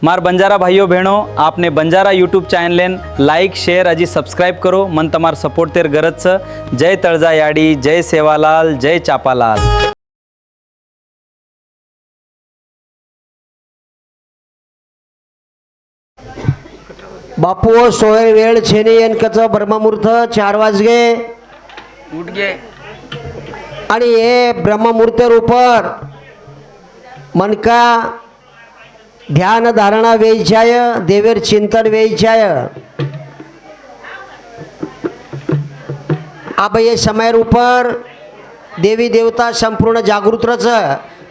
मार बंजारा भाइयों बहनों आपने Banjara YouTube channel like share अजी सब्सक्राइब करो मन तमार सपोर्ट तेर गरज छ। जय तळजा याडी, जय सेवालाल, जय चापालाल। बापू सोय वेळ छेने यांकच ब्रह्ममुहूर्त 4 वाजगे उठ गे आणि हे ब्रह्ममुहूर्त रूपर मनका ध्यान धारणा वेईछाय देवेर चिंतन वेईछाय अब ये समय रूपर देवी देवता संपूर्ण जागृत रच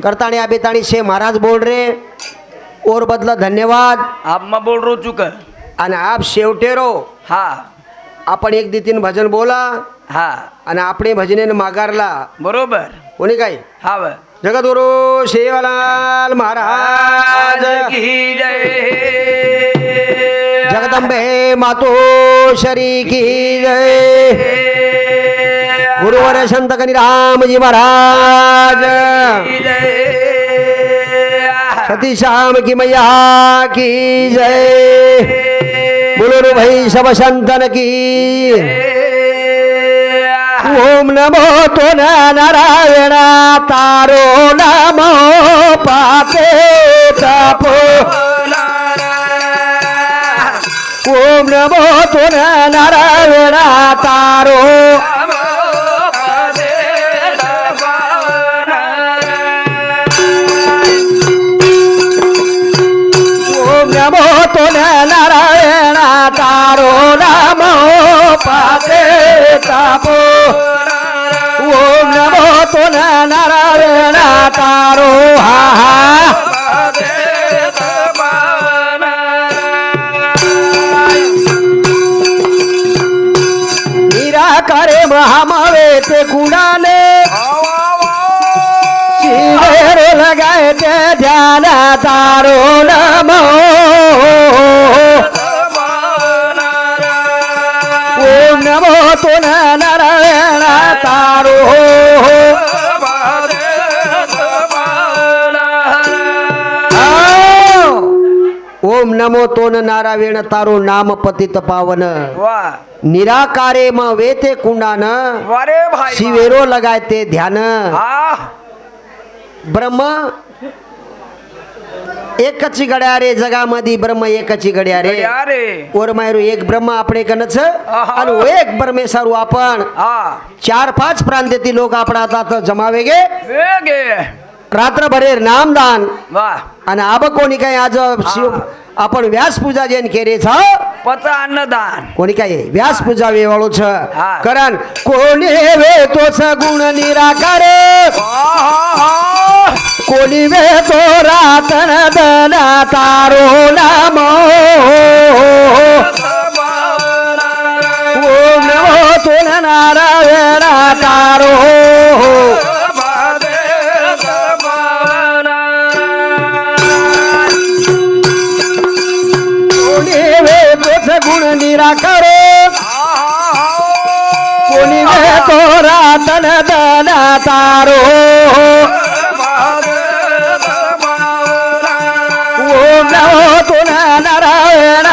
करताणी अभिताणी से महाराज बोल रहे और बदला धन्यवाद आप मैं बोल रो चुका आणि आप शेवटेरो हा आपण एक तीन भजन बोला हा आणि આપણે भजनेन मागारला बरोबर कोणी काय हा व जगद्गुरु सेवालाल महाराज की जय जगदंबे मातोश्री की जय गुरुवर संत कनी रामजी महाराज की जय सती श्याम की मैया की जय बोलो रे भाई सब संतन की ओम नमो तो नारायण तारो नमो पाते तपो ओम नमो तो नारायण तारो ओम नमो तो नारायण तारो नमो पाते तपो ओम नमो तो नारायण तारो हा निराकारे महामावे ते कुणाले शिवेरो लगाए ते ध्यान तारो नमो ओम नमो तो नारायण तारो ओम नमो तो नारायण तारो नाम पतित पावन वाह निराकारे म वेते कुंडान वारे भाई शिवेरो लगायते ध्यान हा ब्रह्म एकची गड्या रे जगामध्ये ब्रह्म एकची गड्या रे अरे और मायरू एक ब्रह्म आपणे कनच आहा. आणि वो एक ब्रह्मेशारू आपण हा 4-5 प्रांतातील लोक आपण आता जमावेगे वेगे रात्रभरेर नामदान वाह आणि आब कोणी काय आज शिव आपण व्यास पूजा जेन केरे छ पचा अन्नदान कोणी काय व्यास पूजा वेवाळो छ हा. कारण कोणी वे तोच गुण निराकार कोणी वे तो रातन दन तारो नमो ओम नमो तो नारायण तारो कोणी वे तोच गुण निराकार कोणी वे तो रातन दन तारो ओम नमो तो नारायण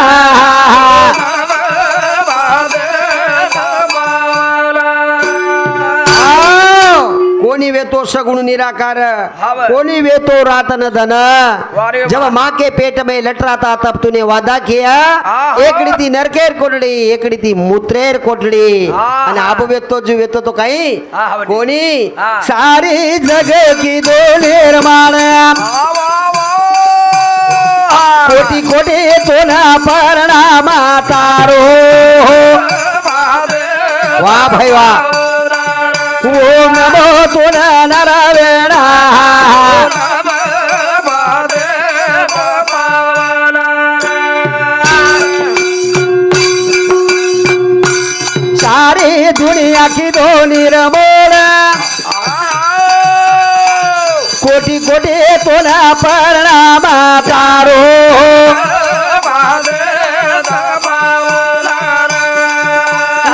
कोणी वेतो सगुण निराकार कोणी वेतो रातन धन जब माँ के पेट में लट रहा था तब तूने वादा किया एकड़ी थी नरकेर कोटड़ी एकड़ी थी मूत्रेर कोटड़ी आणि अब वेतो जो वेतो तो काही कोणी सारी जग की दो निर्माण कोटी कोटी तो ना परणाम तारो वाह भाई वाह ओम नमो तो नारायण सारी दुनिया की दो निर्मोल कोटी कोटी तो ना परणाम तारो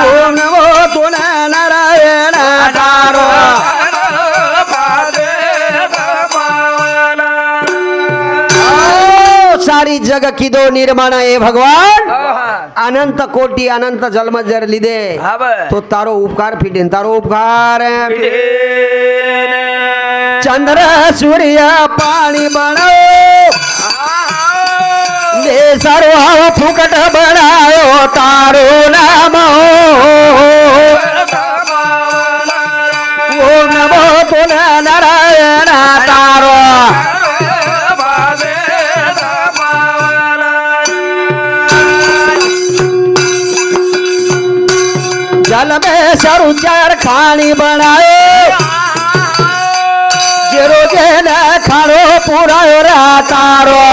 ओम नमो तो नारायण तारो सारी जग किदो निर्माण हे भगवान હા अनंत कोटी अनंत जन्म जर લીધે હા બસ तो तारो उपकार फिटेन तारो उपकार चंद्र सूर्य पाणी बनाओ दे सर्व फुकट बनायो तारो नाम ओम नमो तुला नारायण तारो जल में सरू चार खानी बनाए जेरो जेल खानो पूरा रा तारो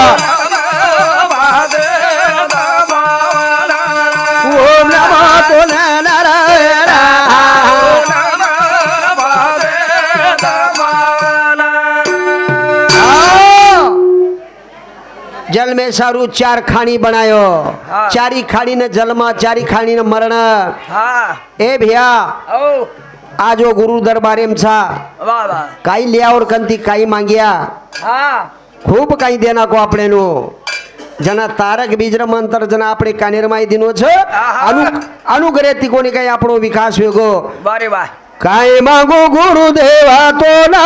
ओम नमो तुला नारायण जल में सारू चार खानी बनायो हाँ। चारी खानी ने जल में चारी खानी ने मरण હા ए भैया ઓ आज वो गुरु दरबारे में छा વાહ વાહ काही लिया और कंती काही मांगिया હા खूप काही देना को આપણે નો जना तारक बीजर मंत्र जना આપણે કાનેરમાઈ દીનો છે આહા. અનુગ્રહથી કોની કઈ આપણો વિકાસ વેગો વારે વાહ કાય માંગુ ગુરુદેવા તો ના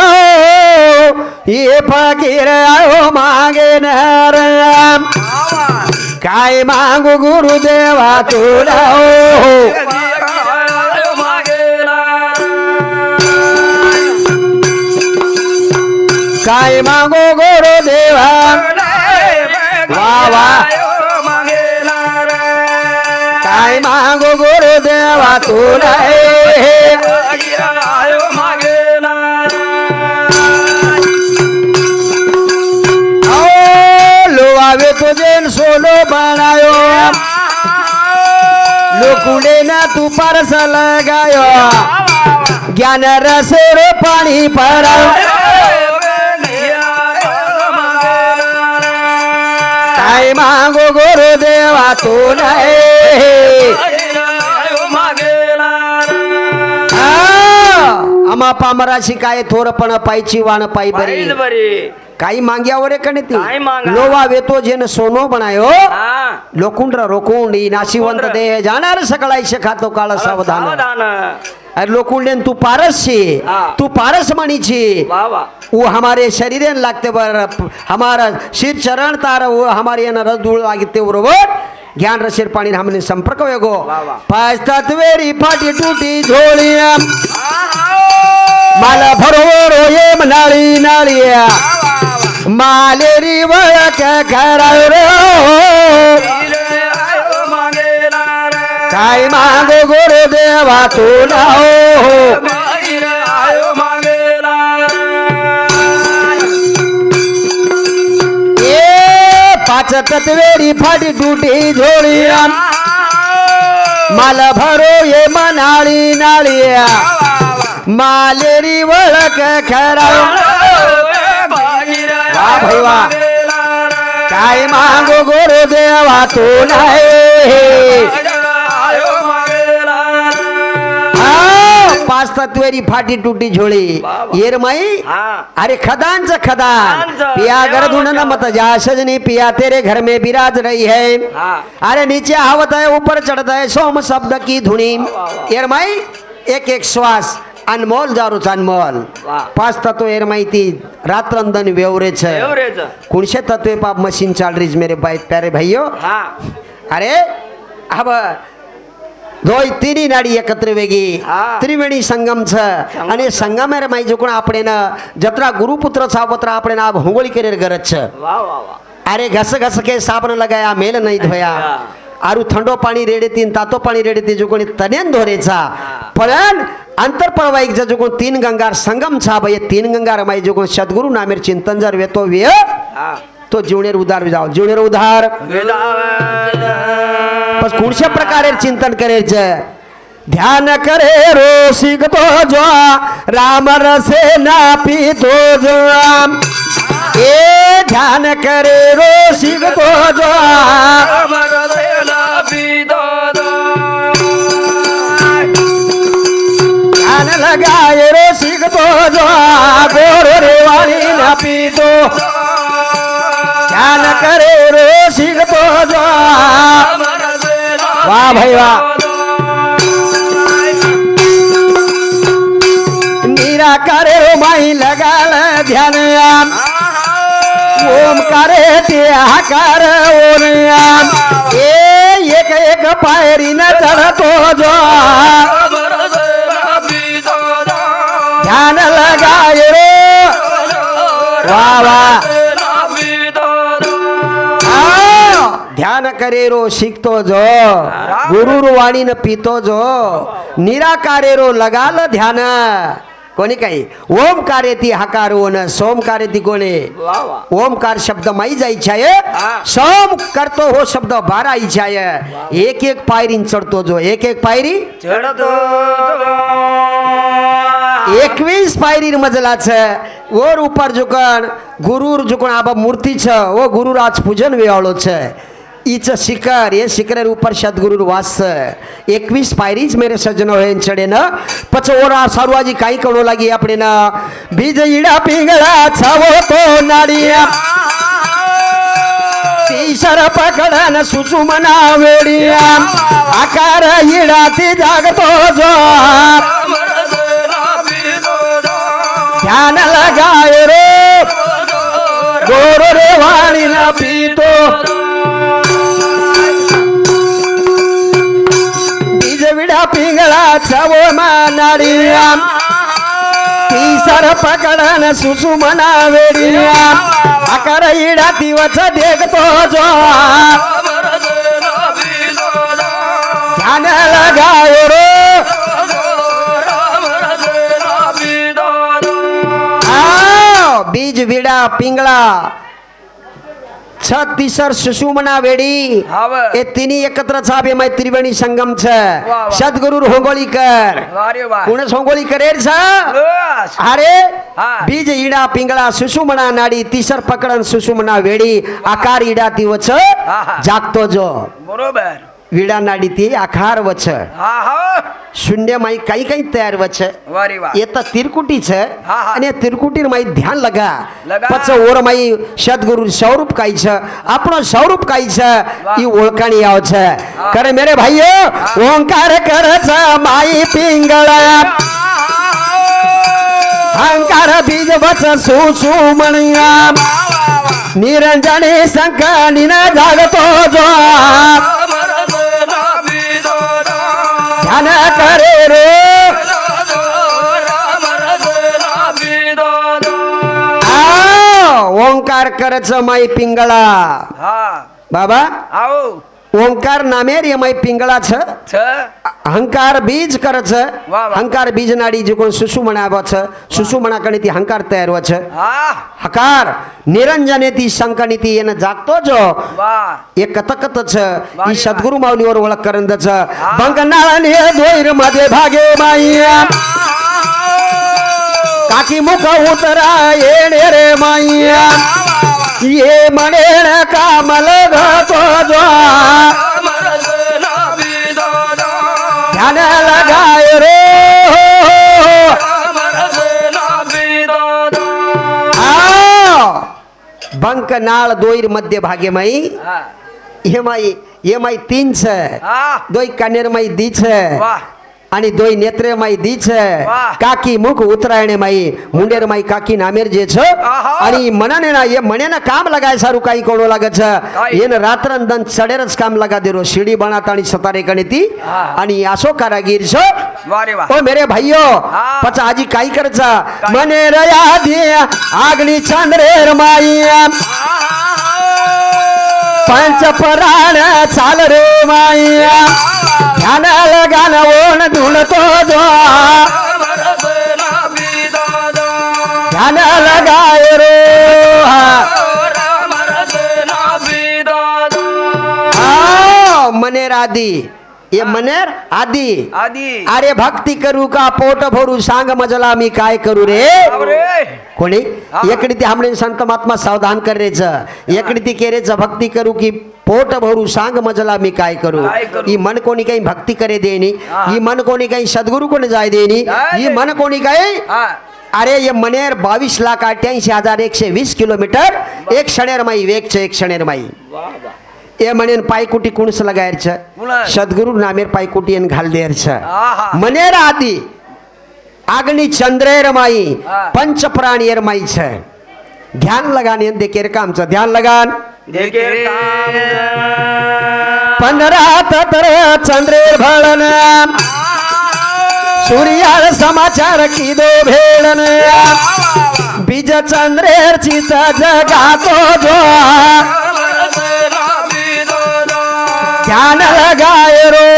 એ ફકીર આયો માંગે ને રામ આવા કાય માંગુ ગુરુદેવા તો ના કાય માંગો ગુરુદેવા વાહ વાહ કાય માંગો ગુરુદેવા તો ના આવે તો જેન સોનો બનાયો લોકોને ના તું પરસ લગાયો જ્ઞાન રસે રો પાણી પરાયો કાય માંગો ગુરુદેવા તું નહીં આમાં પામરા શિકાય થોરપણ પાઈची વાણ પાઈ બરી काही मांग्या वरे कणती काय मांगा? लोवा वेतो जेन सोनो बनायो हा लोकुंड्र रोकुंडी नाशिवंत दे जाणार सकळाई खातो काळ सावधान अरे लोकुंडेन तू पारस छी हा. तू पारस मणी छी वाह वाह वो हमारे शरीरेन लागते बर हमारा शिर चरण तार वो हमारे न रस धूळ लागते बरोबर ज्ञान रसेर पाणी हमने संपर्क वेगो वाह, वाह. पाच तत्वेरी फाटी टूटी झोळी माला भरोवर ये मनाळी नाळिया मालेरी वळक कराव रे काय मागो गुरुदेवा तू ना ए पाच तत्वेरी फाटी टूटी झोळी माला भरो ये मनाळी नाळिया मालेरी वळक कराव वाह भाई वाह काय मागो गुरुदेवा तू नाही पाच तत्वेरी फाटी टूटी झोळी येर माई अरे खदानच खदान पिया गरदुन न मत जा सजनी पिया तेरे घर में विराज रही है अरे नीचे आवत है ऊपर चढ़ता है सोम शब्द की धुनी येर माई एक एक श्वास अनमोल जारूच अनमोल पाच तत्व एर माहिती रात्रंदन व्यवरे छे कुणशे तत्वे पाप मशीन चाल रही मेरे भाई प्यारे भाइयों अरे अब दोय तिन्ही नाडी एकत्र वेगी त्रिवेणी संगम छ आणि संगमेर माई जो कोण આપણે न जत्रा गुरुपुत्र सावत्र આપણે ना होंगोली करेर गरज छ अरे घस घस के साबन लगाया मेल नहीं धोया आरु थंडो पाणी रेडीतीन तातो पाणी रेडीती जो कोणी तनेन धोरेचा पण अंतर प्रवाहिक जो कोण तीन गंगार संगम छा भाई तीन गंगार माई जो कोण सद्गुरु नामेर चिंतन जर वेतो वे तो जीवनेर उधार जाओ जीवनेर उधार बस कुणशे प्रकारे चिंतन करायचे ध्यान करे रोसिक तो जो राम रसे ना पीतो जो ए ध्यान करे रोसिक तो जो ध्यान लगाए रोसिक तो जो गोरो रे वाली ना पीतो ध्यान करे रो शिकतो जो वा भाई वा निराकारे रो माई लगाल ध्यान ओमकारे ते आकार ओरयाम एक एक पायरी न चढतो जो ध्यान लगाए रो वा वा ध्यान करे रो शिकतो जो गुरुर वाणी न पितो जो निराकारे रो लगाल ध्यान कोणी काही ओमकार येती हकार ओन सोमकार येती कोणे ओमकार शब्द माई जायची आहे सोम करतो हो शब्द 12 इच्छा आहे एक एक पायरी चढतो जो एक एक पायरी चढतो 21 पायरी मजला छ और ऊपर झुकन गुरुर झुकन आबा मूर्ति छ ओ गुरुर आज पूजन वेवाळो छ ईच शिखर ये शिखर ऊपर सदगुरु वास 21 पायरीज मेरे सज्जनो है चढ़े न पचोरा सारुआजी काई कणो लागी आपणे न बीज ईड़ा पिंगळा छावो तो नाडिया तीसर पकडन सुसुमना वेडिया आकार ईड़ा ती जागतो जो ध्यान लगाए रे गोरो रे वाणी न पीतो विडा पिंगळा छावो मानाडिया तीसर पकडन सुसुमना वेडिया आकार इडा दिवस देखतो जो ध्यान लगायो रो बीज विडा पिंगळा तीसर सुषुमना वेडी ए तिन्ही एकत्र छापे मै त्रिवेणी संगम छ सद्गुरु होंगोळीकर कोण होंगोळीकर रे छ अरे बीज ईडा पिंगळा सुषुमना नाडी तीसर पकडन सुषुमना वेडी आकार ईडा ती वच जागतो जो बरोबर विडा नाडी ती आकार वच शून्य माई काही काही तयार वच येता तिरकुटी छ आणि तिरकुटीर माई ध्यान लगा पच ओर माई सद्गुरु स्वरूप काई छ आपणो स्वरूप काई छ ई ओळखाणी आव छ करे मेरे भाइयो ओंकार कर छ माई पिंगळा अहंकार बीज वच सुसुमणिया निरंजनी संक निन जागतो जो ध्यान करे रे ओंकार करच माई पिंगळा बाबा ओंकार नामेर ये माई पिंगळा छ अहंकार बीज करच अहंकार बीज नाडी जे कोण सुसुमणा वच सुसुमणा कणी ती अहंकार तयार वच हकार निरंजने ती संकणी ती येन जागतो जो एक कथकत छ ई सद्गुरु माऊलीवर ओळख करंद छ बंगनाळने दोईर मध्ये भागे माईया काकी मुख उतरा येणे रे माईया ये म्हणेन कामल घतो जो ध्यान लगाए रे बंक नाळ दोईर मध्य भागे माई ये माई 3 छ दोई कनेर माई दी छ आणि दोई नेत्रे माई दी छ काकी मुख उतरायणे माई मुंडेर माई काकी नामेर जे छ आणि मनने ना ये मने ना काम लगाय सारू काही कोणो लागत छ येन रात्रन दन चढेरच काम लगा देरो शिडी बनात आणि सतारे कणी ती आणि आसो कारागीर छ ओ मेरे भाइयो पचा आजी काही करच मने रया दे आगली चंद्रेर माई पंच पराण चाल रे माई ध्यान लगान ओण धुणतो जो ध्यान लगाए रो मनेर आदि ये मनेर आदि अरे भक्ती करू का पोट भरू सांग मजला मी काय करू रे कोणी एकडी ती हमणे संत महात्मा सावधान कर रेच एकडी ती केरेच भक्ती करू की पोट भरू सांग मजला मी काय करू ई मन कोणी काही भक्ती करे देनी ई मन कोणी काही सद्गुरु कोणी जाय देनी ई मन कोणी काही अरे ये मनेर 22,88,120 किलोमीटर एक क्षणेर माई वेग छे एक क्षणेर माई ये मनेन पायकुटी कुणस लगायर छ सदगुरु नामेर पायकुटी एन घाल देर छ आहा. मनेर आदि आग्नि चंद्रेर माई पंच प्राणीर माई छ ध्यान लगाने देखेर काम छ ध्यान लगान देखे काम 15 ततर चंद्रेर भळन सूर्यार समाचार की दो भेळन बीज चंद्रेर चित जगातो जो ध्यान लगाए रो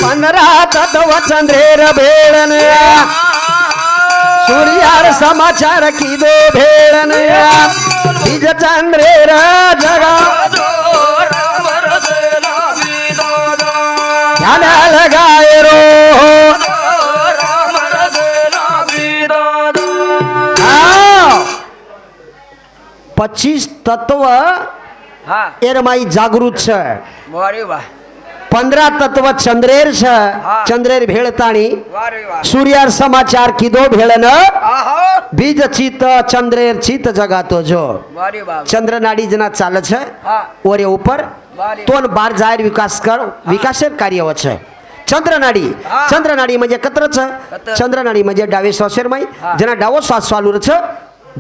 15 तत्व चंद्रेर भेळन सूर्यार समाचार की दो भेळन बीज चंद्रेर जगा ध्यान लगाए रो 25 तत्व हा एरमाई जागृत छ वारे वाह 15 तत्व चंद्रेर छ चंद्रेर भेळताणी वारे वाह सूर्यार समाचार किदो भेळन आहो बीज चित चंद्रेर चित जगातो जो वारे वाह चंद्र नाडी जना चाल छ हा ओरे ऊपर वारे तोन बार जाहीर विकास कर विकासेर कार्य व छ चंद्रनाडी हा. चंद्रनाडी म्हणजे कत्र छ कत्र. चंद्रनाडी म्हणजे डावे श्वासेर माई हा. जना डावो श्वास चालू छ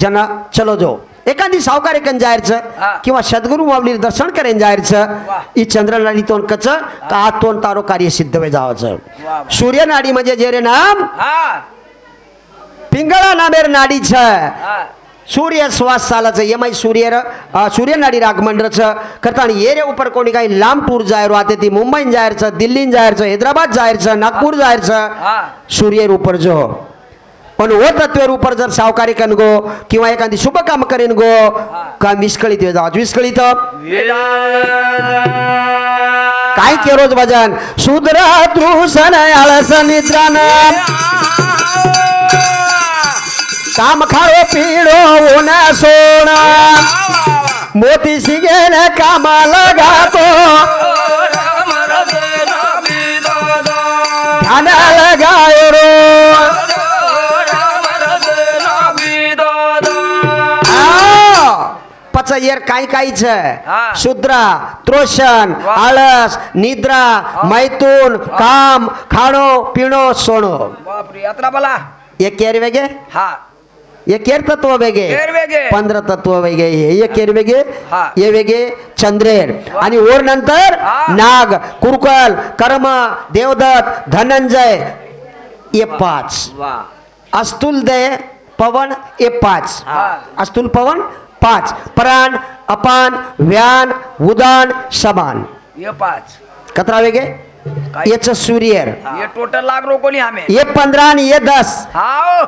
जना चलो जो एखादी सावकार एकन जाहीर छ हा. किंवा सद्गुरु माऊली दर्शन करेन जाहीर छ वाह. ई चंद्रनाडी तोन कच का तोन तारो कार्य सिद्ध वे जाव छ वाह. सूर्यनाडी म्हणजे जेरे नाम हा पिंगळा नामेर नाडी छ हा सूर्य श्वास चालाचं एमाई सूर्य नाडी रागमंडळच करता आणि येरे ऊपर कोणी काही लांब टूर जाहीर वाते ती मुंबई जाहीरचं दिल्लीन जाहीरचं हैदराबाद जाहीरचं नागपूर जाहीरचं हा सूर्यर ऊपर जो पण वो तत्वेर ऊपर जर सावकारी कन गो किंवा एखादी शुभ काम करेन गो का विस्कळीत जावं विस्कळीत काय के रोज भजन शूद्र तृसन आळस निद्रान काम खाओ पीड़ो ऊन सोना मोती सिगेन कामा लगा तो ध्यान लगाए रो पचयर काय काहीच शुद्रा त्रोशन आळस निद्रा मैथून काम खाणो पिणो सोणो बापरे यात्रा बोला ये केर वेगे हा ये केर तत्व वेगे केर वेगे. 15 तत्व वेगे ये केर वेगे हा. ये वेगे चंद्रेर आणि ओर नंतर हा. नाग कुरकल कर्म देवदत्त धनंजय ये 5 वाह अस्तुल दय पवन ये 5 हा. अस्तुल पवन 5 प्राण अपान व्यान उदान समान ये 5 कतरा वेगे याच सूर्यर ये टोटल लाख रोकोली हमें ये 15 आणि ये 10 हाओ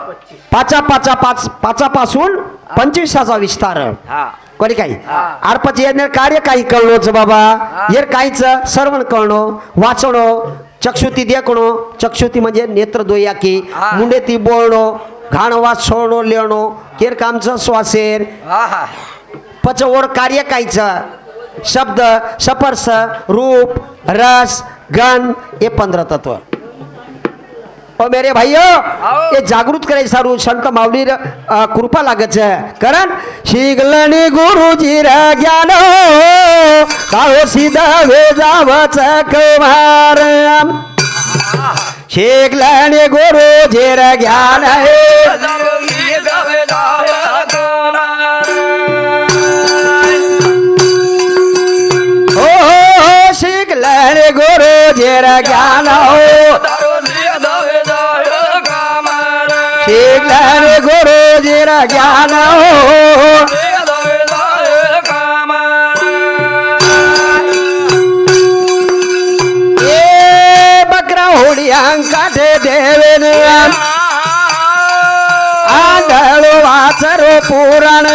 पाचापासून 25चा विस्तार हा कोणी काही हा. आरपाची येणार कार्य काही कळणोच बाबा येर काहीच श्रवण कळणो वाचणो चक्षुती देखणो चक्षुती म्हणजे नेत्र दोया की हा. मुंडे ती बोलणो घाण वाच सोडणो लेणो केर कामचं श्वासेर हा हा पच ओर कार्य काहीच शब्द स्पर्श रूप रस गंध ये 15 तत्व ओ मेरे भाइयों आओ. ये जागृत करे सारू संत माऊली कृपा लागत है कारण शिगलनी गुरुजी रा ज्ञान काहो सीधा वे जावच कुमार शिगलनी गुरुजी रा ज्ञान है ओ शिगलनी गुरुजी रा ज्ञान हो शिगलनी गुरुजी रा ज्ञान हो ए बकरा होडियां काठे देवेन आंधळो वाचरो पुराण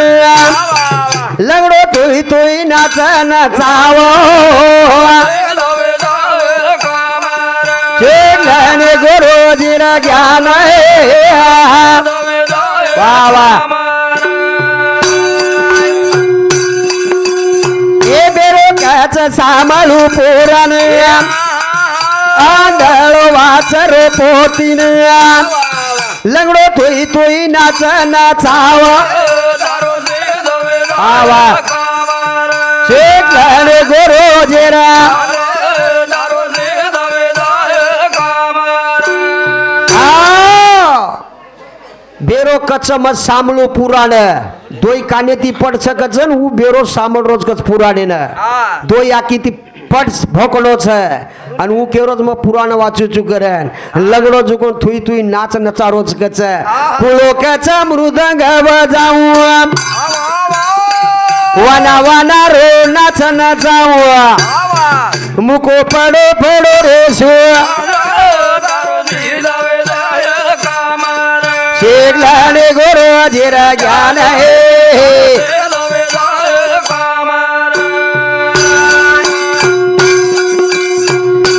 लंगडो तुई तुई नाच नचावो शिगलनी गुरुजी रा ज्ञान वा वा ए बेरो काच सांभाळू पुराण आंधळ वाचर पोतीन लंगडो तुई तुई नाच नाचावा आवा शेखले गोरो जेरा बेरो कच मत सामलो पुराण दोई काने ती पड सकन उ बेरो सामल रोज कच पुराणे न दोई आकी ती पट भोकलो छ आणि उ केरोज मग पुराण वाचू चुकरन लगडो जुकोन थुई थुई नाच नचा रोज कच पुलो कच मृदंग बजाऊ वाना वाना रो नाच नचाऊ मुको पडो पडो रेसो शेखलाने गोरो जेरा ज्ञान है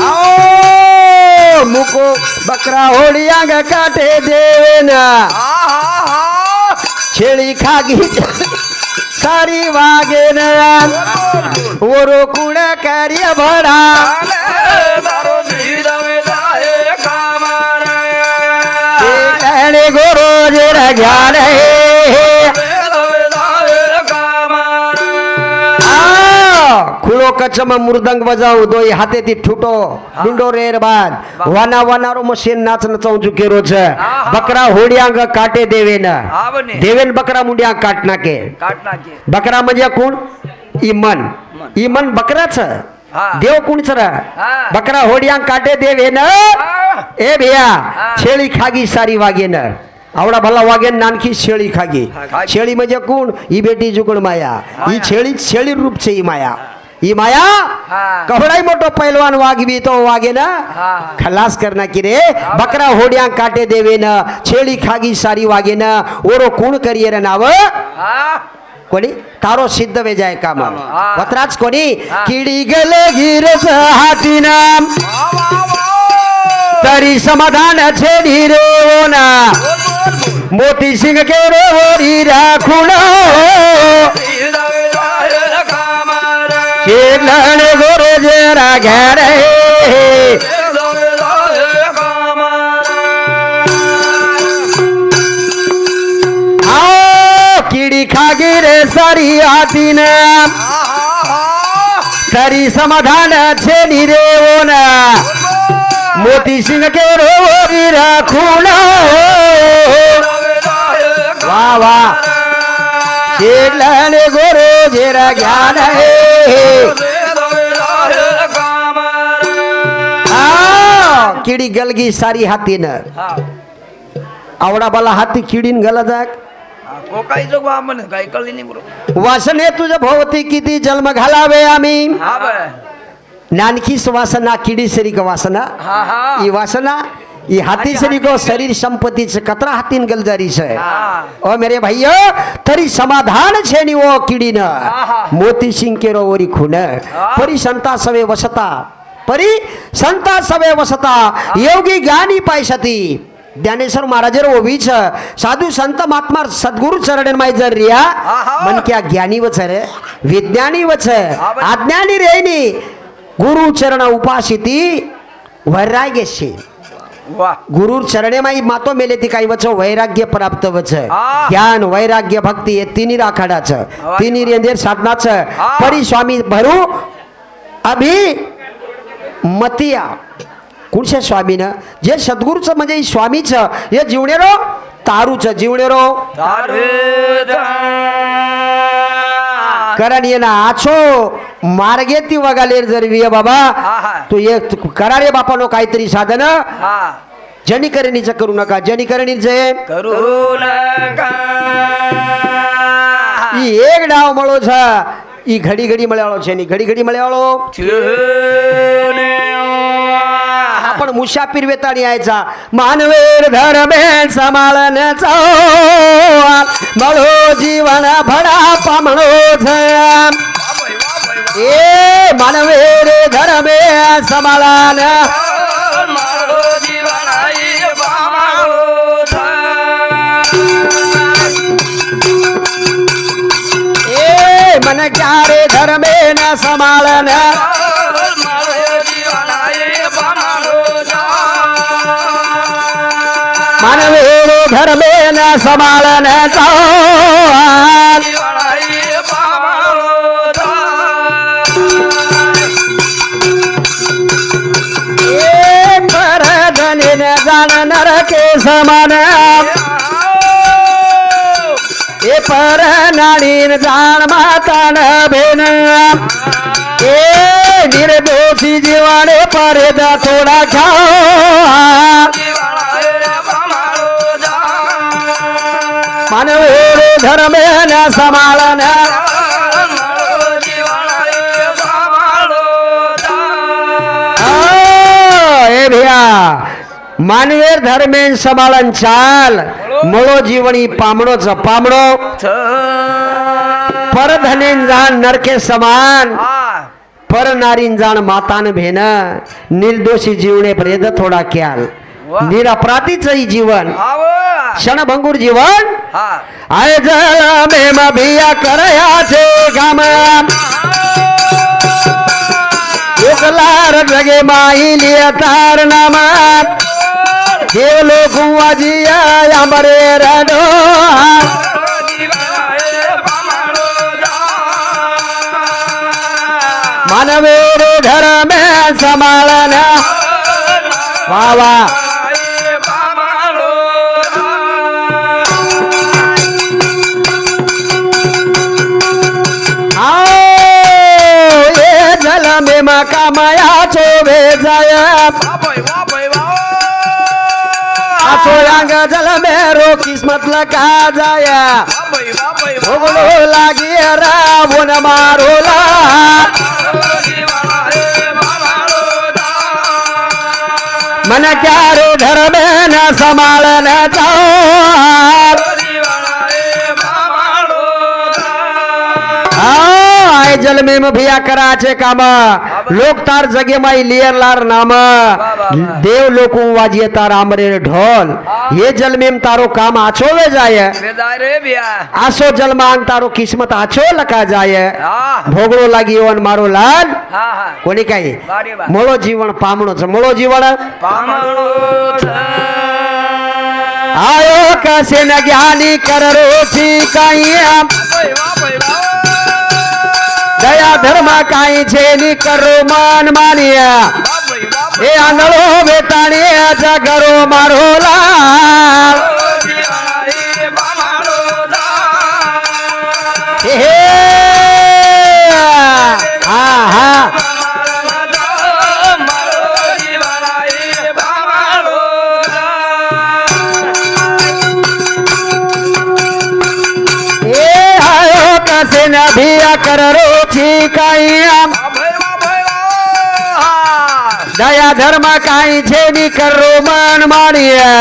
आओ मुको बकरा होड़िया ग काटे देना छेड़ी खागी सारी वागे न ओरो कुण कार्य भड़ा गोरो जेरा ज्ञान खुलो कचम मृदंग बजाऊ दोई हाथे ती ठुटो डुंडो रेर बाद वाना वानारो मशीन नाच नचाऊ चुकेरो छ बकरा होडियांग काटे देवेन देवेन बकरा मुंडिया काटना के बकरा म्हणजे कोण इमन इमन बकराच देव कोणच बकरा होडियांग काटे देवेन ए भैया शेळी खागी सारी वागेन आवडा भला वागेन नानखी शेळी खागी शेळी म्हणजे कोण ही बेटी जुकण माया ही शेळी रूप छे ही माया कपडाई मोठो पैलवान वागवी तो वागे ना खलास करना की रे बकरा होडिया काटे देवे न छेड़ी खागी सारी वागे न ओरो कोण करिये रे नाव कोणी तारो सिद्ध वे जाय काम वतराज कोणी किडी गले गिरच हाती नाम तरी समाधान छेडी रे ना मोती सिंह के रो वरी राखुण शेखलाने गोरो जेरा घेर आओ कीड़ी खागी रे सारी आती न तरी समाधान छेडी रे वो ना मोती सिंह के रो वरी राखुण वाह वाह शेखलाने गोरो जेरा ज्ञान है किडी गलगी सारी हातीन आवडा बाला हाती किडीन गला जाक वासने तुझ भोवती किती जन्म घालावे आम्ही नानकी वासना किडी सरी का वासना ही वासना ये हाथी सरी को शरीर संपत्ति से कतरा हाथीन गलजारी से ओ मेरे भाइयों तरी समाधान छेनी वो किडी न मोती सिंह के रोवरी खून परी संता सवे वसता परी संता सवे वसता योगी ज्ञानी पायसती ज्ञानेश्वर महाराज ओबीच साधु संत महात्मा सद्गुरु चरण माय जर रिया मन क्या ज्ञानी वच रे विज्ञानी वच अज्ञानी रेनी गुरु चरण उपासिती वैराग्य से गुरु चरणे माई मातो मेले ती काही वच वैराग्य प्राप्त वच ज्ञान वैराग्य भक्ती हे तिन्ही राखाडाच तिन्ही रेंदेर साधनाच परी स्वामी भरू अभी मतिया कुणशे स्वामी न जे सद्गुरुच म्हणजे स्वामीच हे जीवणेरो तारूच जीवणेरो कारण ये ना आछो मार्गे ती वगालेर जर विय बाबा तो ये करा रे बापा नो काहीतरी साधन जनी करणीच करू नका जनी करणीच करू नका ई एक डाव मळो छ ई घडी घडी मळ्याळो छे नी घडी घडी मळ्याळो आपण मुसाफिर वेताणी यायचा मानवेर धर्मे समाळन मळो जीवन भडा पामणो ए मानवेर धर्मे समाळन मन क्या रे धर्मेन समाळन मानवे रे धर्मेन समाळन चाल ए परधनीन जाण नरके समान ए पर नाडीन जाण मातान भेन ए निर्दोषी जीवाने परेदा थोडा खाओ मानवे रे धर्मेन समाळन ए भैया मानवेर धर्मेन समाळन चाल मळो जीवनी पामणोच पामणो परधनेन जाण नरके समान पर नारीन जाण मातान भेन निर्दोषी जीवने प्रेद थोडा क्याल निरपराधीच जीवन क्षणभंगूर जीवन आय जल मेम भिया करयाचे काम एकलार जगे माई लिया तार नाम देव लोक वाजिया आंबरे रडो मानवे रे धर्मे समाळन वा वा में मका माया चोबे जाय आसोयांग जल में रो किस्मत लगा जाय भोगलो लागी रावण मारोला मन क्या रे धर्मे न समाळन जाओ आय जल में भिया कराचे काम लोक तार जगे माई लियर लार नाम देव लोकू वाजिये तार आमरे ढोल ये जल में तारो काम आछो वे जाय आसो जल मांग तारो किस्मत आछो लका जाय भोगड़ो लागी वन मारो लाल कोणी काही मोळो जीवन पामणोच मोळो जीवन आयो कसे न ज्ञानी कर रोची काही दया धर्म काई छे नी करो मान मानिया ए आंधळो बेताणियाचा करो मारो लाल हे हा हा ए आयो कसे न भिया कर रोची काई दया धर्म काई छे नी करो मान मानिया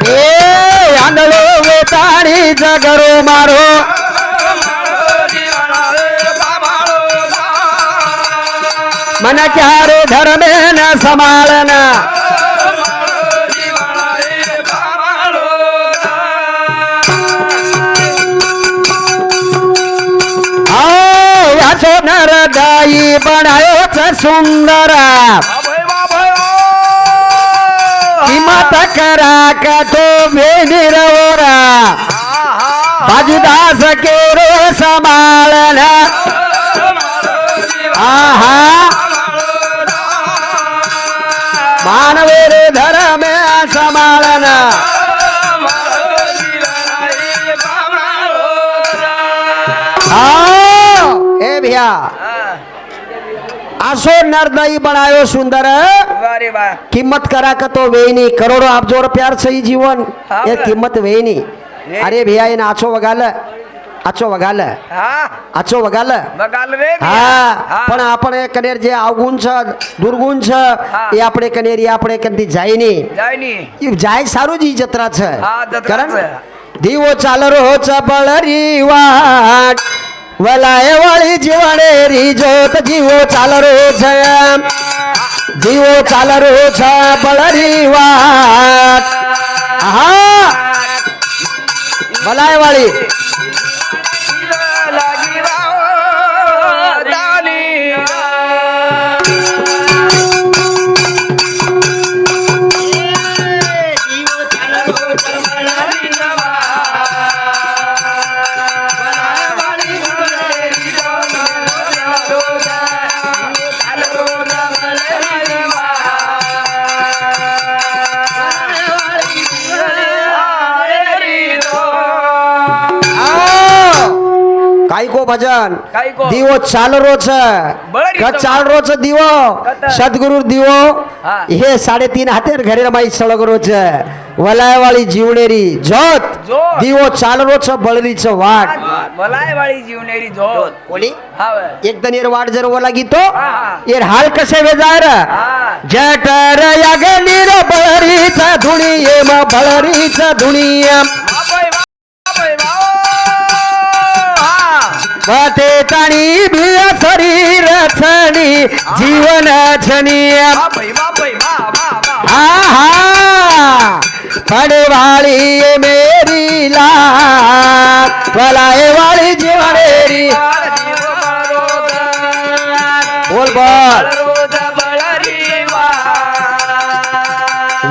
ए आंधळो वेताणी जगरो मारो मन क्या रे धर्मे न समाळन याचो नरदाई बनायोच सुंदर किमत करा का तो बेनिरवरा बाजूदास केरो समाळन आहा मानवे रे धर्मे समाळन ए भैया आसो नरदई बनायो सुंदर किम्मत करा का तो वेनी करोड़ों अब्जोर प्यार सही जीवन ये किम्मत वेनी अरे भैया इन आछो वगाल आछो वगाल आछो वगाल हा पण आपण कनेर जे अवगुण छ दुर्गुण छ ये આપણે કનેરી આપણે કંદી જાય ની જાય સારું જ જત્રા છે કારણ દીવો ચાલરો ચબળરી વાટ વલાય વાળી જીવણે રી જોત જીવો ચાલરો છે જીવો ચાલરો ચબળરી વાટ હા વલાય વાળી कायको भजन कायको. दिवो चाल रोच बळरी का तो. चाल रोच दिवो कत. सद्गुरु दिवो हा. हे 3.5 हातेर घरे माई सळग रोच वलायवाळी जीवनेरी जोत जोत. दिवो चाल रोच बळरीच वाट मलाय वाळी जीवनेरी झोत कोणी हा एक दनेर वाट जर ओला गीतो हा. येर हाल कसे वेजार हा जटर यागनीर बळरीचा धुणी येम बळरीचा धुणी बापय बापय हा वाटे ताणी भिया शरीर छणी जीवन छणी बापय बापय बा बा बा आहा पड़े वाली ये मेरी लात वलाए वाली जीवनेरी बोल बोल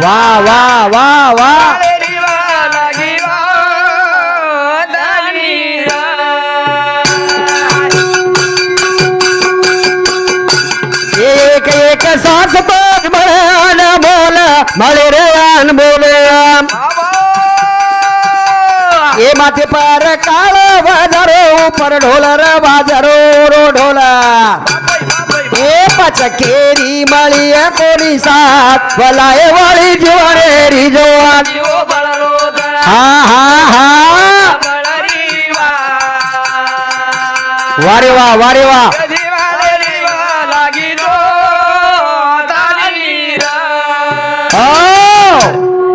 वाह वाह वाह वाह एक एक सांस पर मळ्यान बोल मळे रे आन बोल ये माथे पर काळ बाजारो पर ढोलर बाजारो रो ढोला ए पचकेरी मळी कोणी साथ वलाए वाली जीवनेरी जोवान हा हा हा वारे वा वारे वा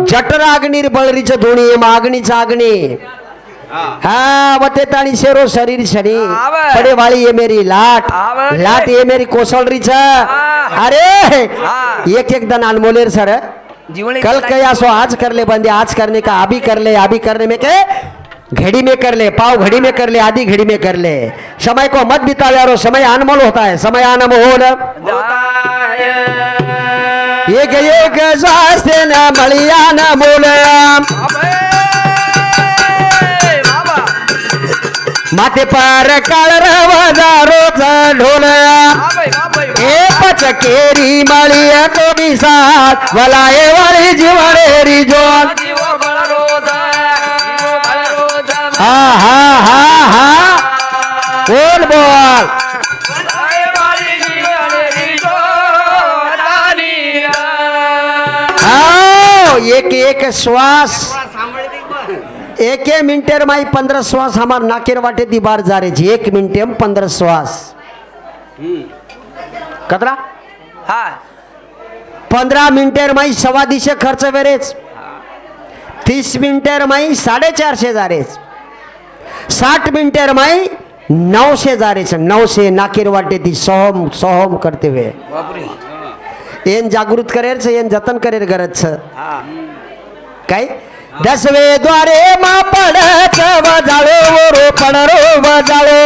जठराग्नीर बळरीच धुणी मागणीच आगणी हा वते ताणी शेरो शरीर शनी आवे. पडे वाली ये मेरी लाट आवे. लाट ये मेरी कोसलरीच अरे एक एक दन अनमोलेर सर कल कया सो आज कर ले बंदे आज करने का अभी करने में के घड़ी में कर ले पाव घड़ी में कर ले आधी घड़ी में कर ले समय को मत बिता यारो समय अनमोल होता है समय अनमोल एक एक शास्त्र न मलिया न मोल माथे पर काळ बाजारोच ढोल ए पचकेरी मळी कोणी साथ वलाए वाली जीवनेरी जोत हा हा हा हा बोल बोल हाँ, एक एक श्वास एक मिनटेर माई 15 श्वास हमार नाकेर वाटे दी बार जा रे 1 मिनटे में 15 श्वास कतरा हा 15 मिनटेर माई 125 खर्च वेरेच 30 मिनटेर माई 450 जा रेच 60 मिनटेर माई 900 जा रेच 900 नाकेर वाटे दी सोहम सोहम करते हुए एन जागृत करेर छ एन जतन करेर गरज छ काय 10वे द्वारे मा पडच वजाळो रो पडरो वजाळो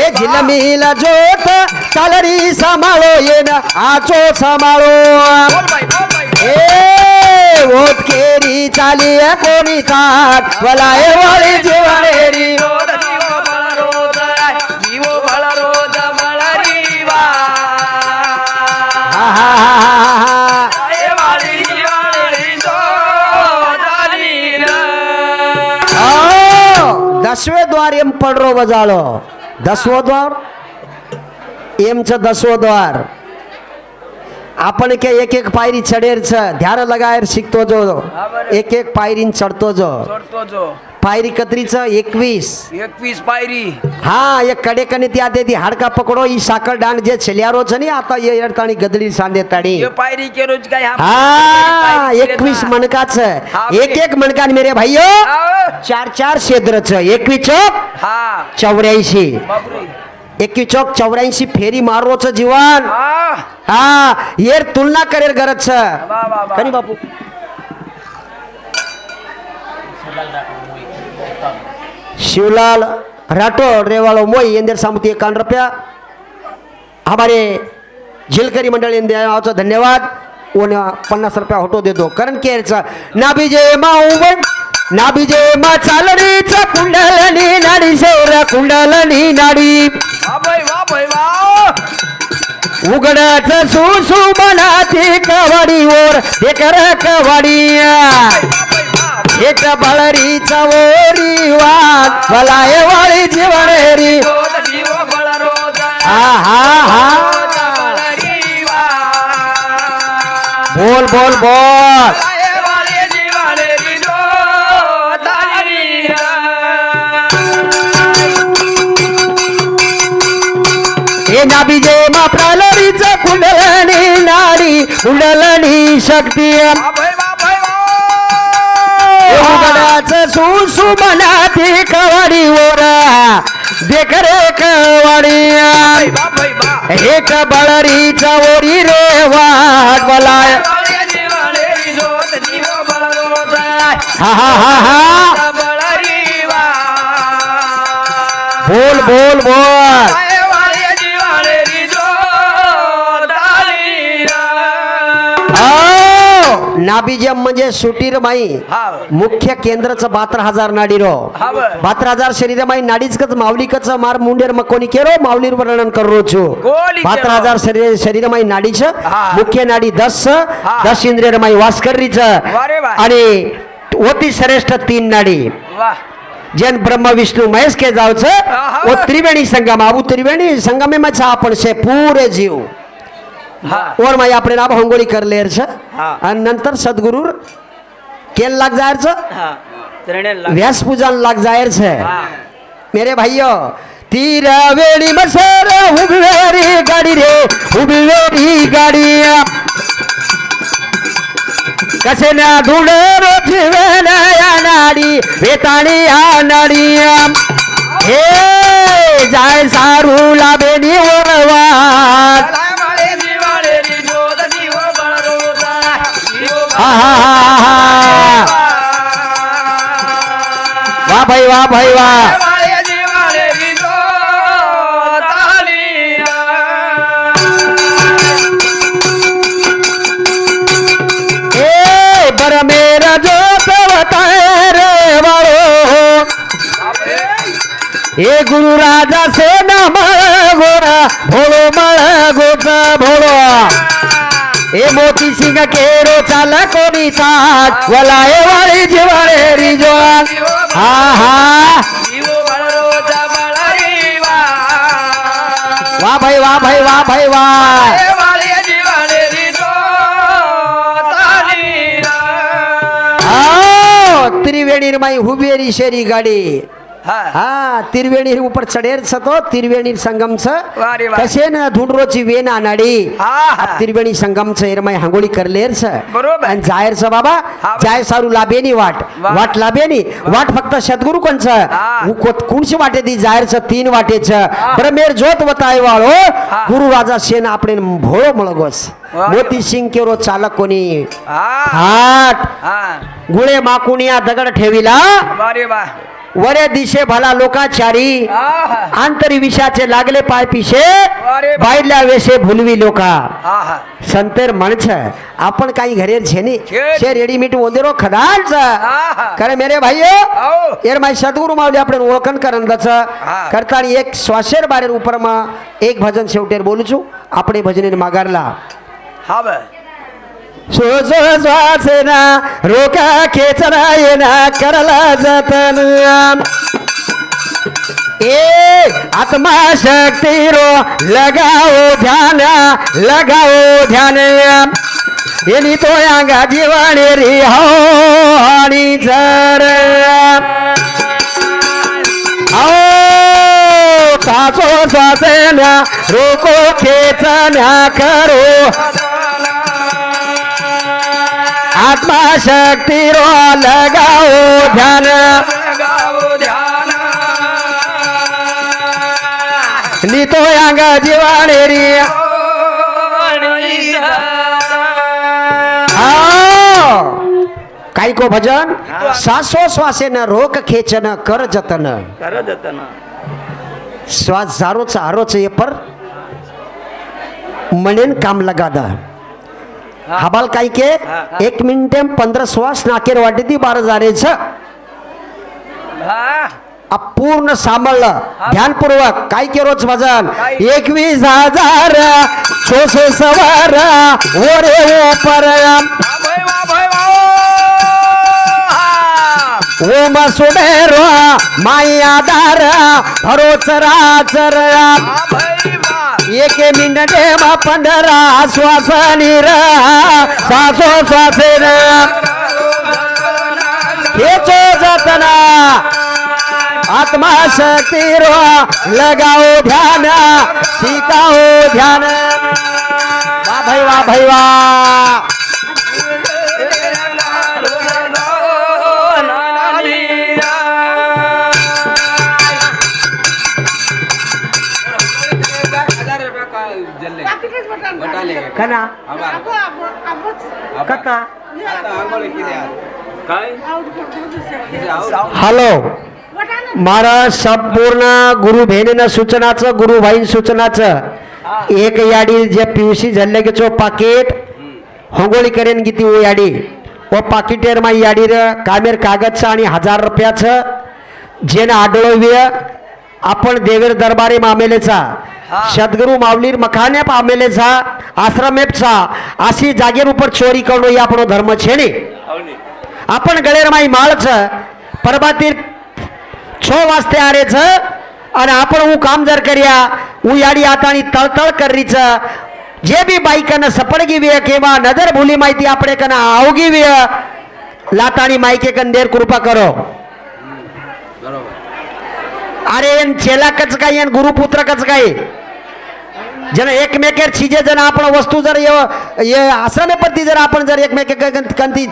ए झिलमिल जोत चालरी सांभाळो येन आचो सांभाळो ए ओत केरी चाली कोणी तात वलाए वाली जीवनेरी हा हा हा हा हा 10वे द्वार एम पडरो वजाळो 10वो द्वार एमच 10वो द्वार आपण के एक एक पायरी चढेर छ ध्यान लगाएर शिकतो जो एक एक पायरीन चढतो जो पायरी कत्रीच 21 पायरी हा एक कडे कने त्या देती हाडका पकडो ई साखर डांग जे छल्यारो छ नी आता ये एरताणी गदडी सांदे ताडी ये पायरी के रोज काय हा 21 मनकाच एक एक मनकान मेरे भाइयो 4 क्षेत्र छ 21 चौक हा 84 बापरे 21 चौक 84 फेरी मारो छ जीवन हा येर तुलना करेर गरज छ कनी बापू शिवलाल राठौड़ रेवाड़ो मोई इंदर सामुती 51 रुपया हमारे झिलकरी मंडळ इंदर धन्यवाद उन 50 रुपया होटो दे दो करण केरचा नाबीजे माऊवन नाबीजे मा चालणीचा कुंडलनी नाडी शौर्य कुंडलनी नाडी उघडच सुसु बनाती कवाडीवर देकर कवाडी एक बळरीचा ओरी वाट भलाय वाळी जीवनेरी रोज जीव बळ रोज हा हा हा बोल बोल बोल हे नाबीजे मा प्रलरीच कुंडलनी नाडी कुंडलनी शक्ती उघडाच सुसु मनाती कवाडी ओरा देखरे कवाडी एक बळरीचा ओरी रे वाट बलाय हा हा हा हा बोल बोल बोल नाबीजम म्हणजे सुटीर माई मुख्य केंद्रच 12,000 नाडी रो 12,000 शरीर माई नाडीच कच माऊलिकच मार मुंडेर मकोनी केरो माऊलीर वर्णन करो छु 12,000 शरीर माई नाडीच मुख्य नाडी 10 इंद्रियर माई वास्करीच आणि ओती श्रेष्ठ 3 नाडी जैन ब्रह्म विष्णु महेश के जावच वो त्रिवेणी संगम आबू त्रिवेणी संगम में मचा आपण से पूरे जीव और माई आपले नाम होंगोळी करलेर छ आणि नंतर सद्गुरु केल लाग जायर छ व्यास पूजन लाग जायर छ मेरे भाइयों तीर वेणी मसर उबवेरी गाडी रे उबवेरी गाडी कसे ना धुडर जीवना या नाडी वेताणी या नाडी हे जाय सारू लाभेनी वरवाट वाह भाई वाह भाई वाह ए बर मेरा जो बताए रे वालो ए गुरु राजा से न मळ गोरा भोलो मळ गोचा भोलो ए मोती सिंह केरो चाल कोणी ताट वलाए वाली जीवारे रिजवान हा हा वाह भाई वाह भाई वाह भाई वाह त्रिवेणी माई हुबेरी शेरी गाडी हा त्रिवेणी ऊपर चढेर तो त्रिवेणी संगम कसे ना धुंडरोची वेन आनाडी त्रिवेणी संगम एरमाई हांगोळी करलेर आणि जायर बाबा जाय सारू लाभेनी वाट लाभेनी वाट फक्त सद्गुरु कोणच कोणची वाटे दी जायर 3 वाटेच ब्रह्मेर जोत वताय वाळो गुरु राजा सेन आपले भोळो मळगोस मोती सिंग केरो चालक कोणी हाट गुळे माकुनिया दगड ठेविला वरे दिशे भला लोकाचारी आंतरी विषाचे लागले पाय पिशे बाहेरल्या वेशे भुलवी लोका संतेर म्हणछ आपण काही घरे झेनी शे रेडीमेड ओदेरो खदाच करे मेरे भाइयो एर माय सद्गुरु माऊली आपण ओळखन करंदच करतानी एक श्वासेर बारेर ऊपर मा एक भजन शेवटेर बोलू छु आपणे भजनेर मागारला श्वासेना रोका खेचना येना करला जतन ए आत्मा शक्ति रो लगाओ ध्यान येनी तो यांगा जीवाने री हानी जर आओ सासो श्वासेना रोको खेचना करो आत्मा शक्ति रो लगाओ ध्यान नीतो यांग जीवानेरी काही को भजन सासो श्वासे न रोक खेचन कर जतन श्वास जारोच आरोच ये पर मनेन काम लगा दा हबाल काय के 1 मिनिटे 15 श्वास नाकेर वाटे ती 12,000 पूर्ण सांभाळलं ध्यानपूर्वक काय के रोज भजन 21,000 छोसे सवार ओरे ओ पर ओम सुडेरो माई आधार भरोच राचर एके मिनटे मा 15 श्वास निर सासो श्वासेर खेचो जतना आत्मा शक्ति रो लगाओ ध्यान सिखाओ ध्यान वाह भाई वाह कना कथा हॅलो मारा संपूर्ण गुरु बहिणीनं सूचनाचं गुरु भाईन सूचनाचं एक याडी जे पीयूसी झल्लेचो पाकिट होंगोळी करेन किती ओ याडी व पाकिटेर माई याडीर कामेर कागदचं आणि 1000 रुपयाचं जेन आडोळव्य आपण देवेर दरबारी मामेलेचा सद्गुरु माऊलीर मखाने पामेलेचा आश्रमेपचा अशी जागेर उपर चोरी करणं ही आपणो धर्म छे ने आपण गळेर माई माळच परबातीर 6 वाजते आरेच आणि आपण હું કામ જર કર્યા હું યાડી આતાની તળતળ કરીच જે બી બાઈકને સપડગી વે કેવા નજર ભૂલી માહિતી આપણે કને આવગી વે લાતાની માઈકે કંદેર કૃપા કરો अरे एन चेला कच काय एन गुरुपुत्र कच काय जन एकमेकेर छिजे जन आपण वस्तू जर ये आश्रमे पत्ती जर आपण जर एकमेके कंती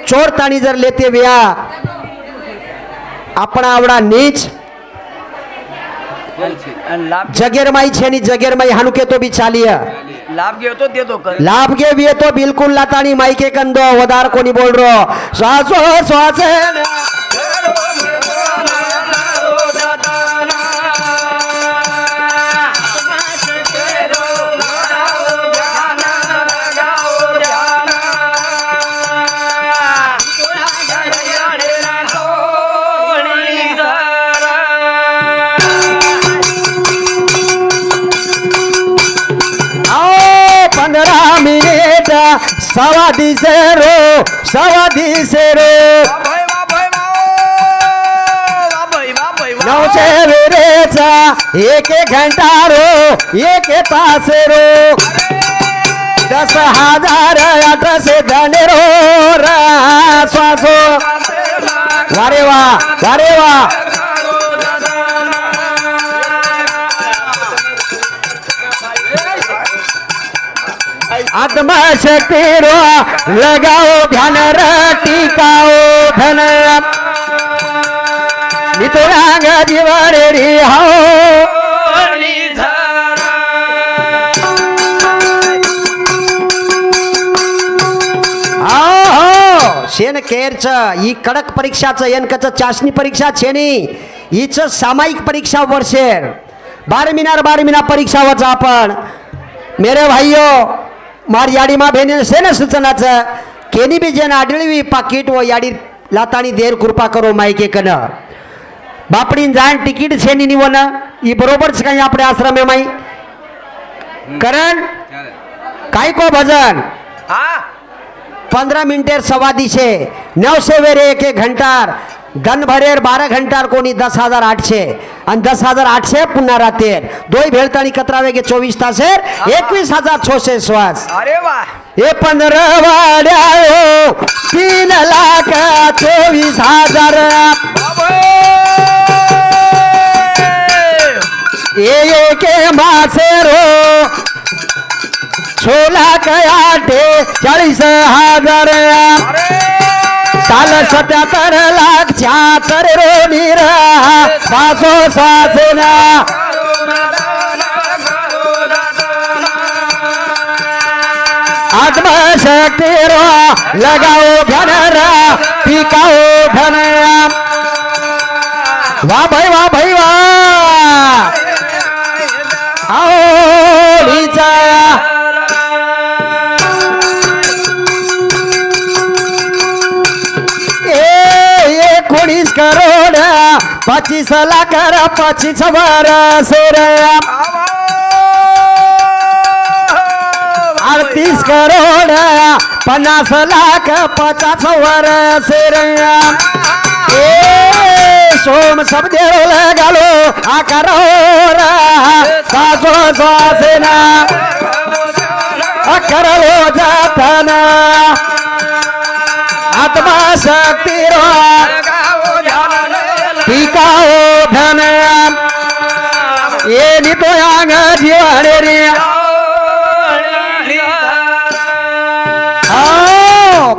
चोर ताणी जर लेते व्या आपण आवडा नीच जगेर माई छेनी जगेर माई हानु के तो भी चालिया लाभ घेतो देतो कर लाभ घे भी तो बिल्कुल लातानी माई के कंदो वदार कोणी बोल रो श्वासो श्वास सवा दिसे रो नवशे वेरेचा एक घंटा रो एक तास रो 10,000 800 धने रो श्वासो वारे वा आत्मा शक्ति रो लगाओ ध्यान टिकाओ धन मितुरांग जीवरे री हो शेन केरच ही कडक परीक्षाचं एनकच चाचणी परीक्षा छेनी हीच सामायिक परीक्षा वर्षेर 12 परीक्षा वचा आपण मेरे भाइयों मार याडी मा बहिणी सेना सूचनाचं केनी बी जेन आडळवी पाकिट व याडी लातानी देर कृपा करो मायके कन बापडीन जाण तिकीट छेनी निवण ही बरोबरच काही आपले आश्रमे माई करण काय को भजन 15 मिनिटेर सवा दिशे 900 वेरे 1 घंटार धन भरेर 12 घंटार कोणी 10,800 आणि 10,800 पुन्हा रातेर दोय भेळताणी कतरावे गे 24 तासेर 21,600 श्वास अरे वा हे 15 वाड्या 3,24,000 एक मासे रो 6,40,000 साल 77,76,000 रो नीरा सासो सासेना आत्मा शक्ति रो लगाओ धन टिकाओ धन वाह भाई वाह आओ नीचा 19 करोड 25 लाख 25 वर्ष 38 करोड 50 लाख 50 वर्ष ए सोम सब देव लगालो आकारो रा सासो स्वासेना अकरलो जाताना आत्मा शक्ती रो पिकाओ धन ये नितो यांग जीवाने रे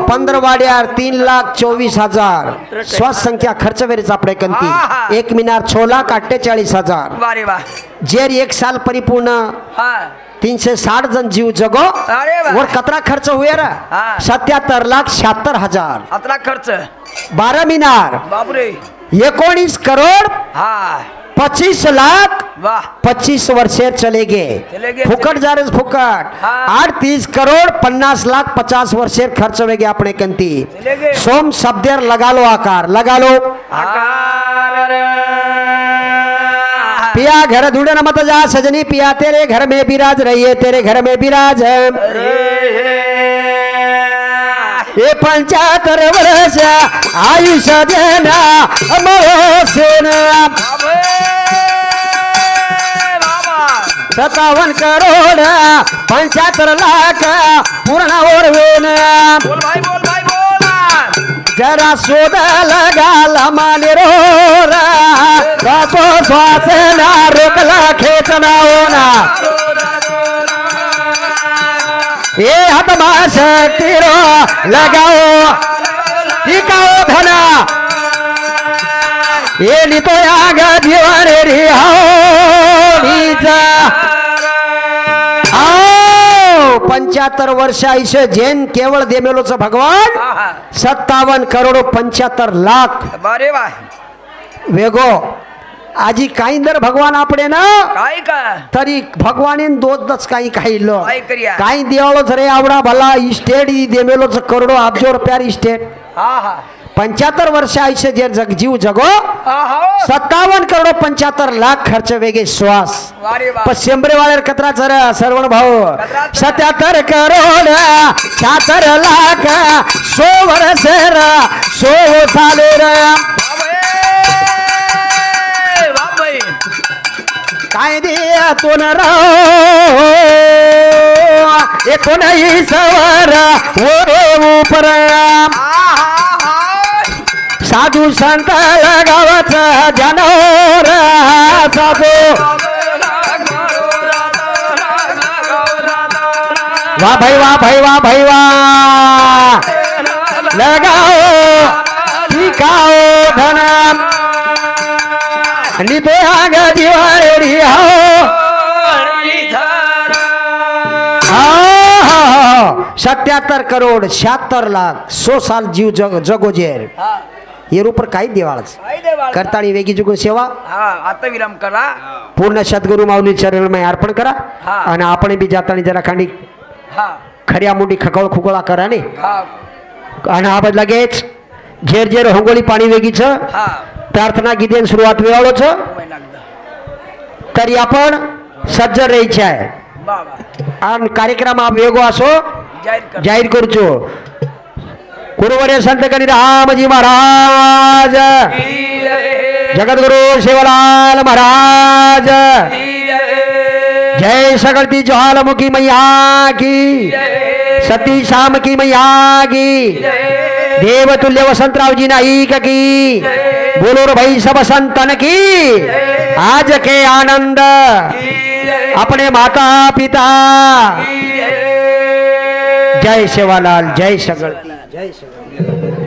पंधरवाड्यार 3,24,000 श्वास संख्या खर्च वेळेस आपले कंती 1 मिनार 6,48,000 वारे वा जेर 1 साल परिपूर्ण हा 360 जण जीव जगो अरे वा. वर कतरा खर्च हुए रा हा. 77,76,000 अतला खर्च 12 मिनार बापरे 19 करोड हा 25 लाख वाह 25 वर्षे चले चले गए गए. फुकट जा रहे फुकट हाँ. 38 करोड 50 लाख 50 वर्षे खर्च वेगे अपने कंती चले गए. सोम शब्देर लगा लो आकार लगा लो आकार पिया घर ढूंढे न मत जा सजनी पिया तेरे घर में विराज रहिए तेरे घर में विराज ये 75 वर्ष आयुष्य देना अमरो सेना 57 करोड 75 लाख पूर्ण ओरवेन बोल भाई बोल जरा शोध लगा लमाने रो रासो श्वास ना रोकला खेचना होना ये हतमा शक्ति रो लगाओ टिकाओ धना ये नितो याग जीवन रिहाओ नीचा 75 वर्ष आयुष्य जैन केवळ देमेलोच भगवान 57 करोड 75 लाख बारे वा वेगो आजी काही दर भगवान आपडे ना काय का तरी भगवानीन दोदच काही काही लो काय करिया? काही देवळोच रे आवडा भला इस्टेट देमेलोच करोडो अब्जो रुपयार इस्टेट हा हा 75 वर्ष आयुष्य जे जग जीव जगो हा हा 57 करोड 75 लाख खर्च वेगे श्वास वारे वा पश्चिमरे वाळेर कतरा चर सर्वण भाऊ कतरा चर. 77 करोड 76 लाख 100 वर्ष 100 साले बापरे काय दिया तो न एकोणही सवर वर साधू संत गावाचा जनावर साधू वा भाई वा लगाओ टिकाओ धनम नितो आग जीवारी हो 77 करोड 76 लाख 100 साल जीव जगो जेर ये रूपर काही देवाळच करताळी वेगी जुगो सेवा हा आता विराम करा पूर्ण सद्गुरु माऊली चरणमय अर्पण करा हा. आणि आपण बी जातानी जरा खांडी हा खऱ्या मुंडी खकळ खुकळा करा ने हा आणि आपण लगेच झेर झेर होंगोळी पाणी वेगीच हा प्रार्थना गीतेन सुरुवात वेळोच तरी आपण सज्ज राहायचे आहे बाबा आणि कार्यक्रम आप वेगो असो जाहीर कर जाहीर करचो गुरुवर्य संत कनी रामजी महाराज जगद्गुरु सेवालाल महाराज जय सकलती ज्वालामुखी मैया की सती शाम की मैया की देवतुल्य वसंतरावजी नाईक की बोलो रे भाई सब संतन की आज के आनंद अपने माता पिता जय सेवालाल जय सकल जय सकल